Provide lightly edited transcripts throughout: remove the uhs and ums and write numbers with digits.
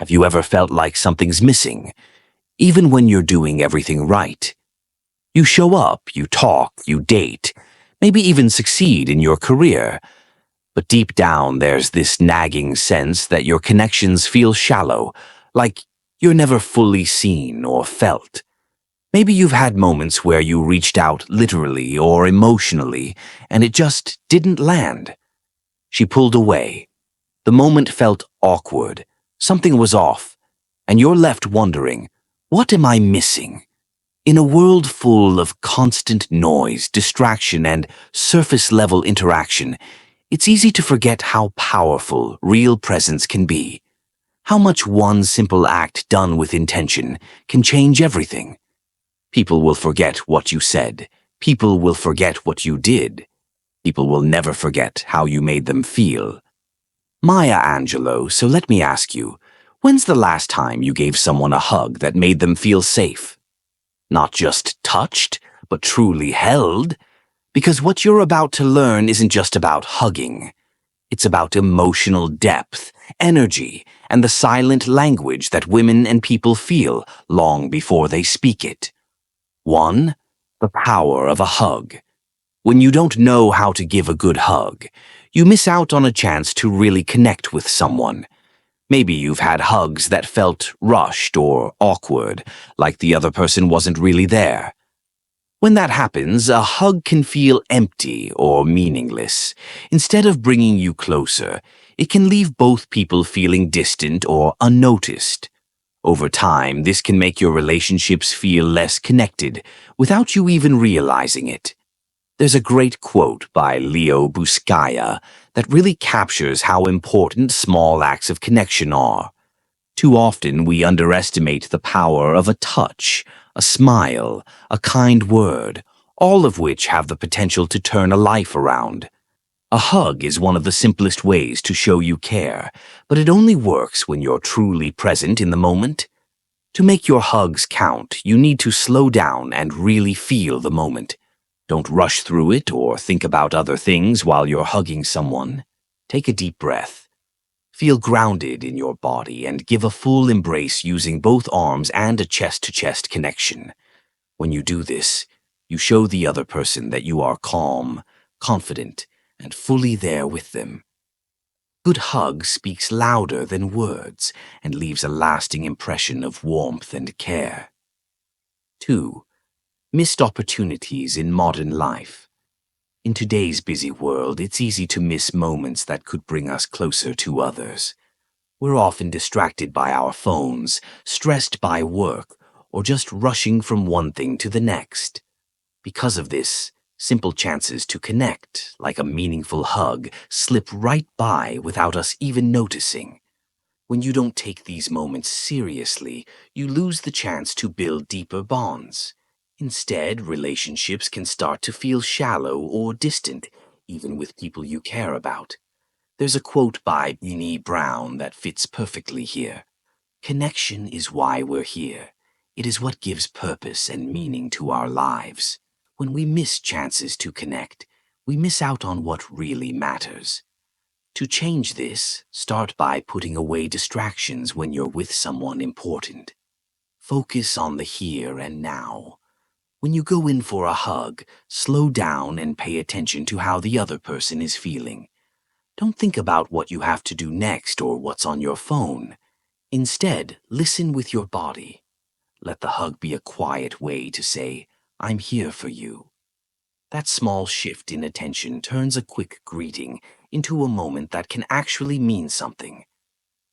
Have you ever felt like something's missing, even when you're doing everything right? You show up, you talk, you date, maybe even succeed in your career, but deep down there's this nagging sense that your connections feel shallow, like you're never fully seen or felt. Maybe you've had moments where you reached out literally or emotionally, and it just didn't land. She pulled away. The moment felt awkward. Something was off, and you're left wondering, what am I missing? In a world full of constant noise, distraction, and surface-level interaction, it's easy to forget how powerful real presence can be. How much one simple act done with intention can change everything. People will forget what you said. People will forget what you did. People will never forget how you made them feel. Maya Angelou, so let me ask you, when's the last time you gave someone a hug that made them feel safe? Not just touched, but truly held? Because what you're about to learn isn't just about hugging. It's about emotional depth, energy, and the silent language that women and people feel long before they speak it. 1. The power of a hug. When you don't know how to give a good hug, you miss out on a chance to really connect with someone. Maybe you've had hugs that felt rushed or awkward, like the other person wasn't really there. When that happens, a hug can feel empty or meaningless. Instead of bringing you closer, it can leave both people feeling distant or unnoticed. Over time, this can make your relationships feel less connected without you even realizing it. There's a great quote by Leo Buscaglia that really captures how important small acts of connection are. Too often we underestimate the power of a touch, a smile, a kind word, all of which have the potential to turn a life around. A hug is one of the simplest ways to show you care, but it only works when you're truly present in the moment. To make your hugs count, you need to slow down and really feel the moment. Don't rush through it or think about other things while you're hugging someone. Take a deep breath. Feel grounded in your body and give a full embrace using both arms and a chest-to-chest connection. When you do this, you show the other person that you are calm, confident, and fully there with them. Good hug speaks louder than words and leaves a lasting impression of warmth and care. 2. Missed opportunities in modern life. In today's busy world, it's easy to miss moments that could bring us closer to others. We're often distracted by our phones, stressed by work, or just rushing from one thing to the next. Because of this, simple chances to connect, like a meaningful hug, slip right by without us even noticing. When you don't take these moments seriously, you lose the chance to build deeper bonds. Instead, relationships can start to feel shallow or distant, even with people you care about. There's a quote by Brené Brown that fits perfectly here. Connection is why we're here. It is what gives purpose and meaning to our lives. When we miss chances to connect, we miss out on what really matters. To change this, start by putting away distractions when you're with someone important. Focus on the here and now. When you go in for a hug, slow down and pay attention to how the other person is feeling. Don't think about what you have to do next or what's on your phone. Instead, listen with your body. Let the hug be a quiet way to say, "I'm here for you." That small shift in attention turns a quick greeting into a moment that can actually mean something.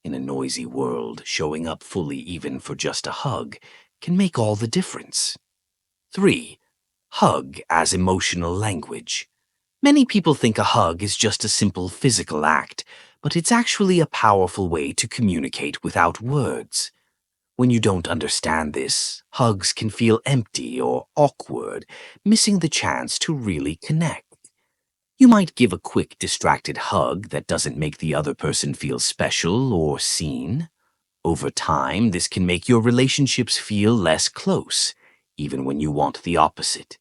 In a noisy world, showing up fully even for just a hug can make all the difference. 3. Hug as emotional language. Many people think a hug is just a simple physical act, but it's actually a powerful way to communicate without words. When you don't understand this, hugs can feel empty or awkward, missing the chance to really connect. You might give a quick, distracted hug that doesn't make the other person feel special or seen. Over time, this can make your relationships feel less close, even when you want the opposite.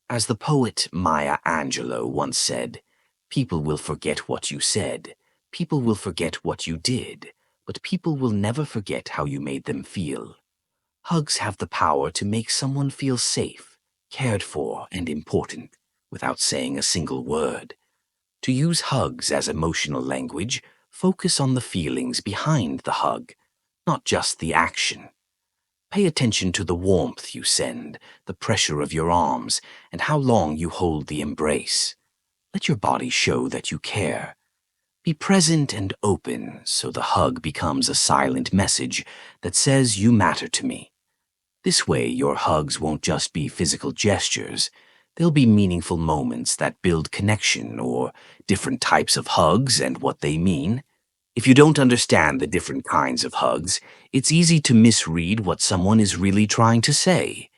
As the poet Maya Angelou once said, "People will forget what you said. People will forget what you did. but people will never forget how you made them feel. Hugs have the power to make someone feel safe, cared for, and important without saying a single word. To use hugs as emotional language, focus on the feelings behind the hug, not just the action. Pay attention to the warmth you send, the pressure of your arms, and how long you hold the embrace. Let your body show that you care. Be present and open so the hug becomes a silent message that says you matter to me. This way, your hugs won't just be physical gestures. They'll be meaningful moments that build connection, or different types of hugs and what they mean. If you don't understand the different kinds of hugs, it's easy to misread what someone is really trying to say.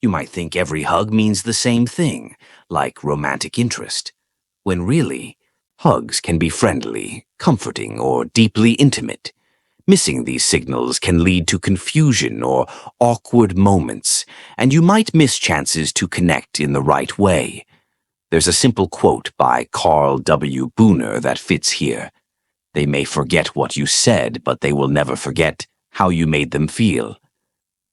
You might think every hug means the same thing, like romantic interest, when really, hugs can be friendly, comforting, or deeply intimate. Missing these signals can lead to confusion or awkward moments, and you might miss chances to connect in the right way. There's a simple quote by Carl W. Booner that fits here. They may forget what you said, but they will never forget how you made them feel.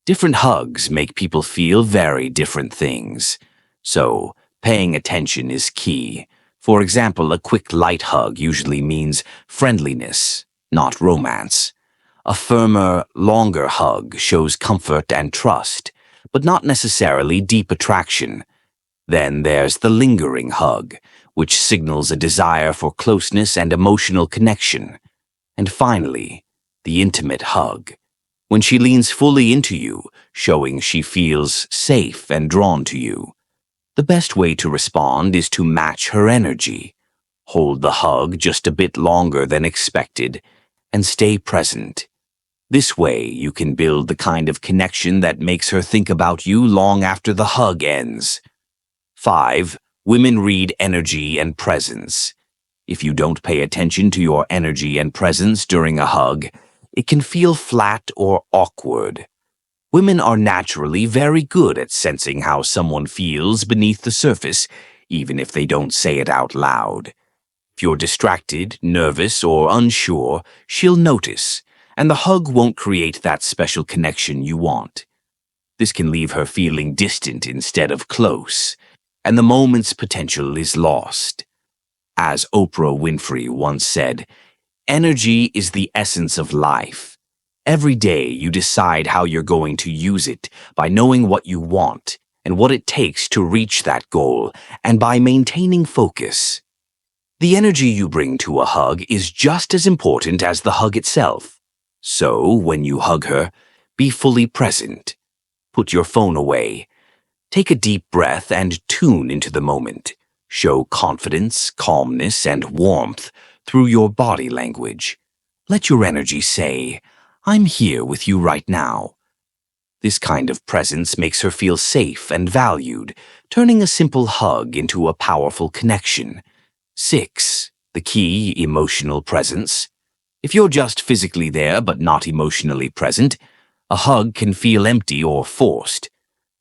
Different hugs make people feel very different things. So, paying attention is key. For example, a quick light hug usually means friendliness, not romance. A firmer, longer hug shows comfort and trust, but not necessarily deep attraction. Then there's the lingering hug, which signals a desire for closeness and emotional connection. And finally, the intimate hug, when she leans fully into you, showing she feels safe and drawn to you. The best way to respond is to match her energy. Hold the hug just a bit longer than expected, and stay present. This way, you can build the kind of connection that makes her think about you long after the hug ends. 5. Women read energy and presence. If you don't pay attention to your energy and presence during a hug, it can feel flat or awkward. Women are naturally very good at sensing how someone feels beneath the surface, even if they don't say it out loud. If you're distracted, nervous, or unsure, she'll notice, and the hug won't create that special connection you want. This can leave her feeling distant instead of close, and the moment's potential is lost. As Oprah Winfrey once said, energy is the essence of life. Every day you decide how you're going to use it by knowing what you want and what it takes to reach that goal, and by maintaining focus. The energy you bring to a hug is just as important as the hug itself. So, when you hug her, be fully present. Put your phone away. Take a deep breath and tune into the moment. Show confidence, calmness, and warmth through your body language. Let your energy say, "I'm here with you right now." This kind of presence makes her feel safe and valued, turning a simple hug into a powerful connection. 6. The key, emotional presence. If you're just physically there but not emotionally present, a hug can feel empty or forced.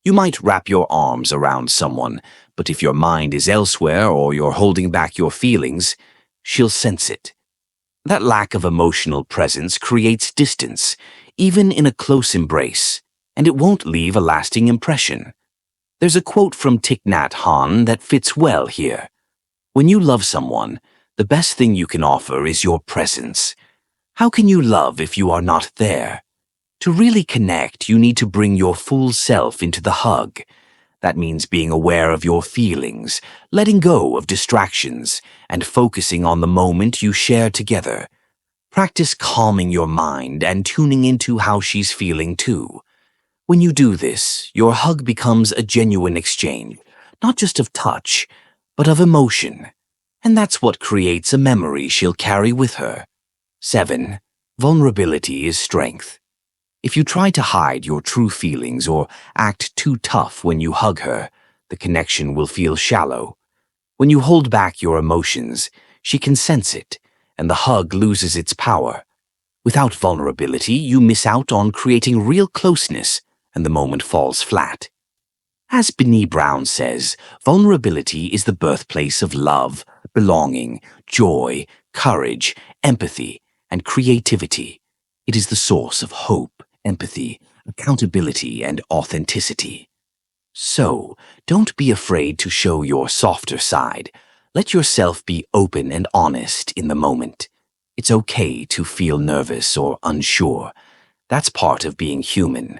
You might wrap your arms around someone, but if your mind is elsewhere or you're holding back your feelings, she'll sense it. That lack of emotional presence creates distance, even in a close embrace, and it won't leave a lasting impression. There's a quote from Thich Nhat Hanh that fits well here. When you love someone, the best thing you can offer is your presence. How can you love if you are not there? To really connect, you need to bring your full self into the hug. That means being aware of your feelings, letting go of distractions, and focusing on the moment you share together. Practice calming your mind and tuning into how she's feeling too. When you do this, your hug becomes a genuine exchange, not just of touch, but of emotion. And that's what creates a memory she'll carry with her. 7. Vulnerability is strength. If you try to hide your true feelings or act too tough when you hug her, the connection will feel shallow. When you hold back your emotions, she can sense it, and the hug loses its power. Without vulnerability, you miss out on creating real closeness, and the moment falls flat. As Brené Brown says, vulnerability is the birthplace of love, belonging, joy, courage, empathy, and creativity. It is the source of hope, empathy, accountability, and authenticity. So, don't be afraid to show your softer side. Let yourself be open and honest in the moment. It's okay to feel nervous or unsure. That's part of being human.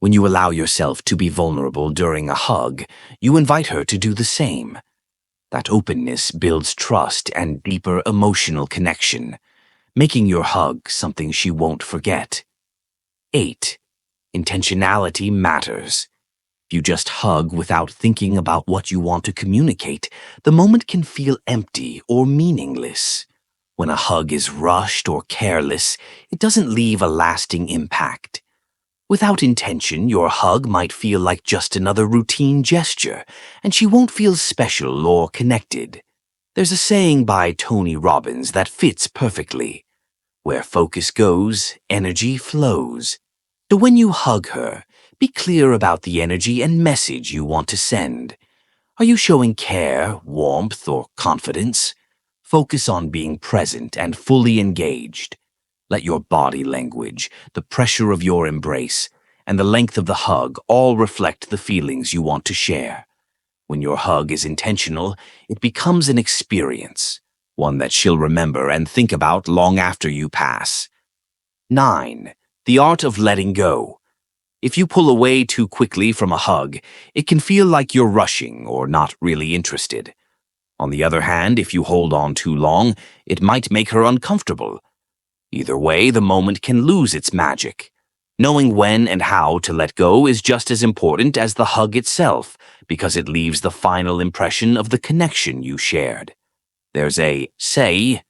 When you allow yourself to be vulnerable during a hug, you invite her to do the same. That openness builds trust and deeper emotional connection, making your hug something she won't forget. 8. Intentionality matters. If you just hug without thinking about what you want to communicate, the moment can feel empty or meaningless. When a hug is rushed or careless, it doesn't leave a lasting impact. Without intention, your hug might feel like just another routine gesture, and she won't feel special or connected. There's a saying by Tony Robbins that fits perfectly. Where focus goes, energy flows. So when you hug her, be clear about the energy and message you want to send. Are you showing care, warmth, or confidence? Focus on being present and fully engaged. Let your body language, the pressure of your embrace, and the length of the hug all reflect the feelings you want to share. When your hug is intentional, it becomes an experience, one that she'll remember and think about long after you pass. 9. The art of letting go. If you pull away too quickly from a hug, it can feel like you're rushing or not really interested. On the other hand, if you hold on too long, it might make her uncomfortable. Either way, the moment can lose its magic. Knowing when and how to let go is just as important as the hug itself, because it leaves the final impression of the connection you shared. There's a say,